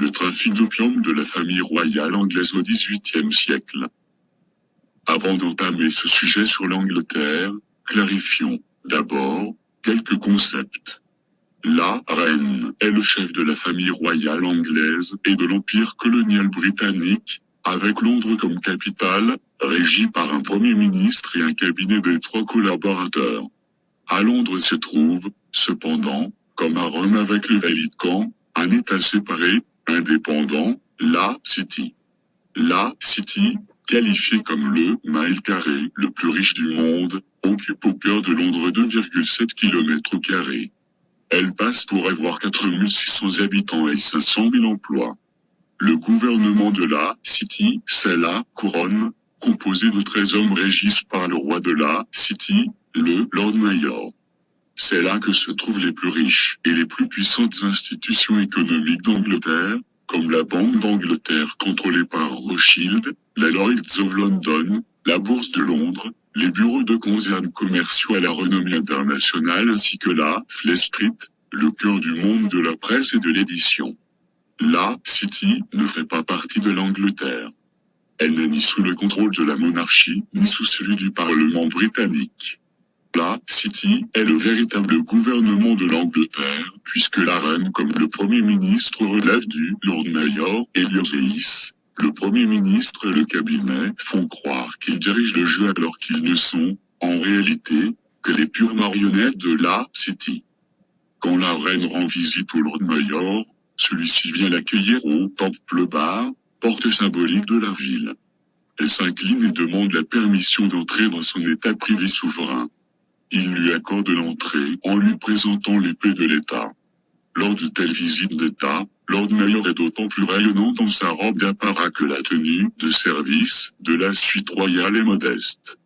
le trafic d'opium de la famille royale anglaise au XVIIIe siècle. Avant d'entamer ce sujet sur l'Angleterre, clarifions, d'abord, quelques concepts. La reine est le chef de la famille royale anglaise et de l'empire colonial britannique, avec Londres comme capitale, régie par un premier ministre et un cabinet de 3 collaborateurs. À Londres se trouve, cependant, comme à Rome avec le Vatican, un État séparé, indépendant, la City. La City, qualifiée comme le mile carré le plus riche du monde, occupe au cœur de Londres 2,7 km². Elle passe pour avoir 4600 habitants et 500 000 emplois. Le gouvernement de la City, c'est la couronne, composé de 13 hommes régis par le roi de la City, le Lord Mayor. C'est là que se trouvent les plus riches et les plus puissantes institutions économiques d'Angleterre, comme la Banque d'Angleterre contrôlée par Rothschild, la Lloyds of London, la Bourse de Londres, les bureaux de concerns commerciaux à la renommée internationale ainsi que la Fleet Street, le cœur du monde de la presse et de l'édition. La City ne fait pas partie de l'Angleterre. Elle n'est ni sous le contrôle de la monarchie, ni sous celui du Parlement britannique. La City est le véritable gouvernement de l'Angleterre, puisque la reine comme le Premier ministre relève du Lord Mayor et Elizabeth. Le Premier ministre et le cabinet font croire qu'ils dirigent le jeu alors qu'ils ne sont, en réalité, que les pures marionnettes de la City. Quand la reine rend visite au Lord Mayor, celui-ci vient l'accueillir au Temple Bar, porte symbolique de la ville. Elle s'incline et demande la permission d'entrer dans son état privé souverain. Il lui accorde l'entrée en lui présentant l'épée de l'État. Lors de telles visites d'État, Lord Mayor est d'autant plus rayonnant dans sa robe d'apparat que la tenue de service de la suite royale est modeste.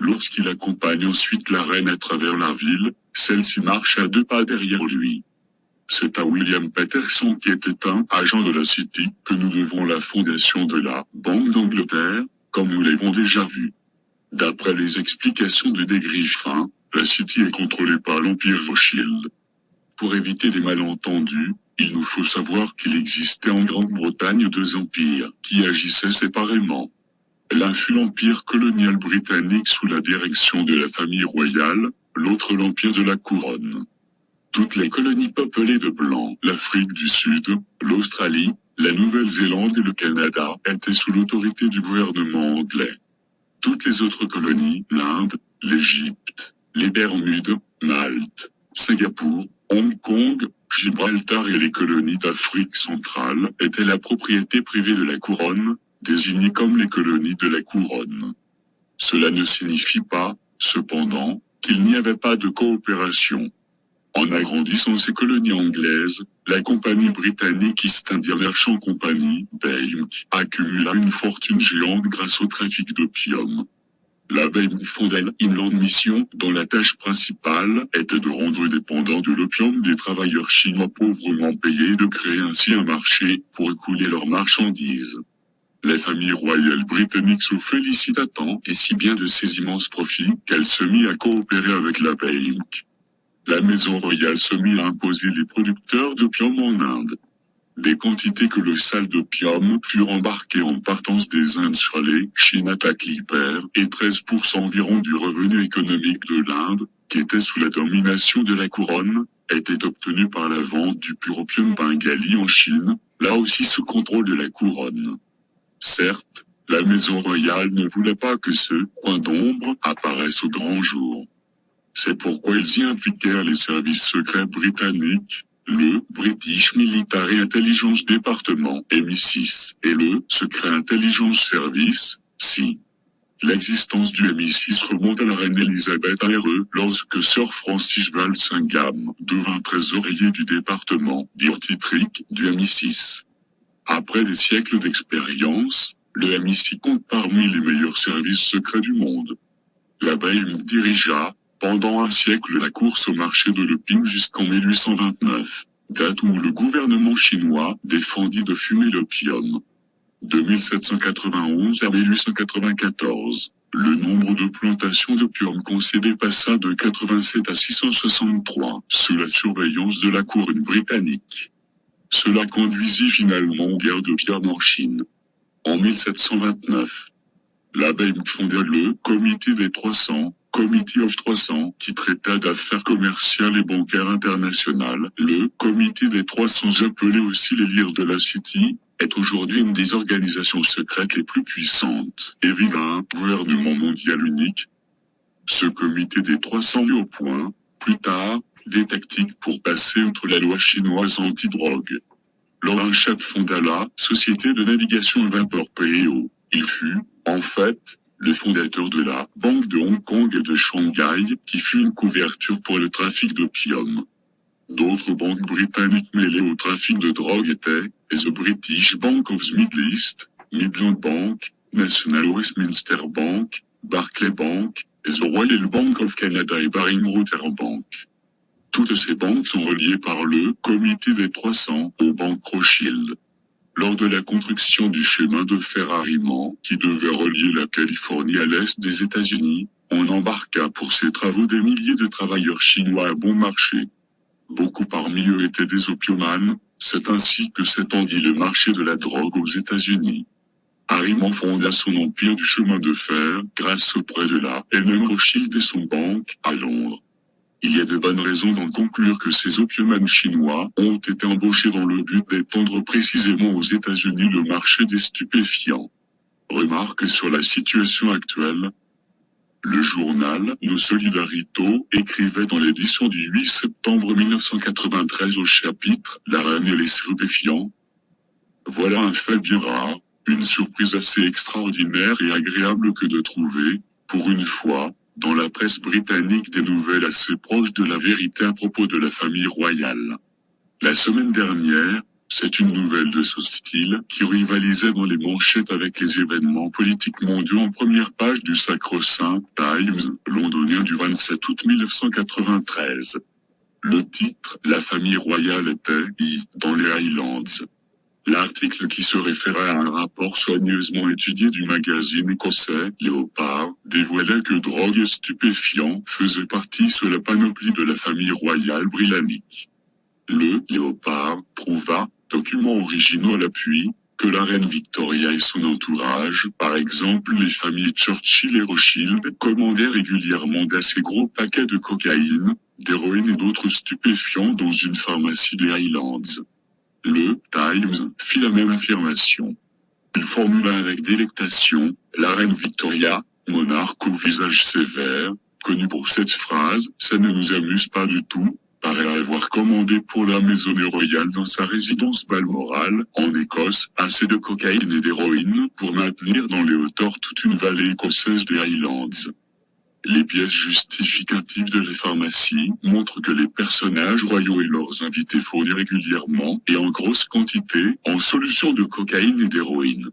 Lorsqu'il accompagne ensuite la reine à travers la ville, celle-ci marche à 2 pas derrière lui. C'est à William Patterson qui était un agent de la City que nous devons la fondation de la Banque d'Angleterre, comme nous l'avons déjà vu. D'après les explications de Des Griffin, la City est contrôlée par l'Empire Rothschild. Pour éviter des malentendus, il nous faut savoir qu'il existait en Grande-Bretagne 2 empires qui agissaient séparément. L'un fut l'empire colonial britannique sous la direction de la famille royale, l'autre l'empire de la couronne. Toutes les colonies peuplées de blancs, l'Afrique du Sud, l'Australie, la Nouvelle-Zélande et le Canada, étaient sous l'autorité du gouvernement anglais. Toutes les autres colonies, l'Inde, l'Égypte, les Bermudes, Malte, Singapour, Hong Kong, Gibraltar et les colonies d'Afrique centrale étaient la propriété privée de la couronne, désignées comme les colonies de la couronne. Cela ne signifie pas, cependant, qu'il n'y avait pas de coopération. En agrandissant ces colonies anglaises, la compagnie britannique East India Merchant Company, BEIMC, accumula une fortune géante grâce au trafic d'opium. La BEIMC fonda l'Inland Mission, dont la tâche principale était de rendre dépendants de l'opium des travailleurs chinois pauvrement payés et de créer ainsi un marché pour écouler leurs marchandises. La famille royale britannique se félicita tant et si bien de ces immenses profits qu'elle se mit à coopérer avec la BEIMC. La maison royale se mit à imposer les producteurs d'opium en Inde. Des quantités colossales d'opium furent embarquées en partance des Indes sur les Chinata Clipper et 13% environ du revenu économique de l'Inde, qui était sous la domination de la couronne, était obtenu par la vente du pur opium bengali en Chine, là aussi sous contrôle de la couronne. Certes, la maison royale ne voulait pas que ce coin d'ombre apparaisse au grand jour. C'est pourquoi ils y impliquèrent les services secrets britanniques, le British Military Intelligence Department, MI6, et le Secret Intelligence Service, SI. L'existence du MI6 remonte à la reine Elisabeth RE lorsque Sir Francis Walsingham devint trésorier du département d'Irtitric du MI6. Après des siècles d'expérience, le MI6 compte parmi les meilleurs services secrets du monde. La BEIMC dirigea, pendant un siècle la course au marché de l'opium jusqu'en 1829, date où le gouvernement chinois défendit de fumer l'opium. De 1791 à 1894, le nombre de plantations d'opium concédées passa de 87 à 663, sous la surveillance de la couronne britannique. Cela conduisit finalement aux guerres d'opium en Chine. En 1729, la Bank fonda le Comité des 300, Committee of 300, qui traita d'affaires commerciales et bancaires internationales. Le Comité des 300, appelé aussi les Leaders de la City, est aujourd'hui une des organisations secrètes les plus puissantes et vise un gouvernement mondial unique. Ce comité des 300 mit au point, plus tard, des tactiques pour passer outre la loi chinoise anti-drogue. Lorin Chap fonda la Société de navigation à vapeur PEO. Il fut, en fait, le fondateur de la Banque de Hong Kong et de Shanghai, qui fut une couverture pour le trafic d'opium. D'autres banques britanniques mêlées au trafic de drogue étaient The British Bank of the Middle East, Midland Bank, National Westminster Bank, Barclays Bank, The Royal Bank of Canada et Baring-Ruther Bank. Toutes ces banques sont reliées par le Comité des 300 aux banques Rothschild. Lors de la construction du chemin de fer Harriman, qui devait relier la Californie à l'est des États-Unis, on embarqua pour ces travaux des milliers de travailleurs chinois à bon marché. Beaucoup parmi eux étaient des opiomanes, c'est ainsi que s'étendit le marché de la drogue aux États-Unis. Harriman fonda son empire du chemin de fer grâce au prêt de la N.M. Rothschild et son banque à Londres. Il y a de bonnes raisons d'en conclure que ces opiomanes chinois ont été embauchés dans le but d'étendre précisément aux États-Unis le marché des stupéfiants. Remarque sur la situation actuelle. Le journal Nos Solidarito écrivait dans l'édition du 8 septembre 1993 au chapitre « La reine et les stupéfiants ». Voilà un fait bien rare, une surprise assez extraordinaire et agréable que de trouver, pour une fois, dans la presse britannique des nouvelles assez proches de la vérité à propos de la famille royale. La semaine dernière, c'est une nouvelle de ce style qui rivalisait dans les manchettes avec les événements politiques mondiaux en première page du sacro-saint Times londonien du 27 août 1993. Le titre « La famille royale était dans les Highlands ». L'article qui se référait à un rapport soigneusement étudié du magazine écossais Léopard dévoilait que drogue et stupéfiants faisaient partie sous la panoplie de la famille royale britannique. Le Léopard prouva, documents originaux à l'appui, que la reine Victoria et son entourage, par exemple les familles Churchill et Rothschild, commandaient régulièrement d'assez gros paquets de cocaïne, d'héroïne et d'autres stupéfiants dans une pharmacie des Highlands. Le Times fit la même affirmation. Il formula avec délectation, la reine Victoria, monarque au visage sévère, connue pour cette phrase, ça ne nous amuse pas du tout, paraît avoir commandé pour la maisonnée royale dans sa résidence Balmoral, en Écosse, assez de cocaïne et d'héroïne pour maintenir dans les hauteurs toute une vallée écossaise des Highlands. Les pièces justificatives de les pharmacies montrent que les personnages royaux et leurs invités fournissent régulièrement et en grosse quantité en solution de cocaïne et d'héroïne.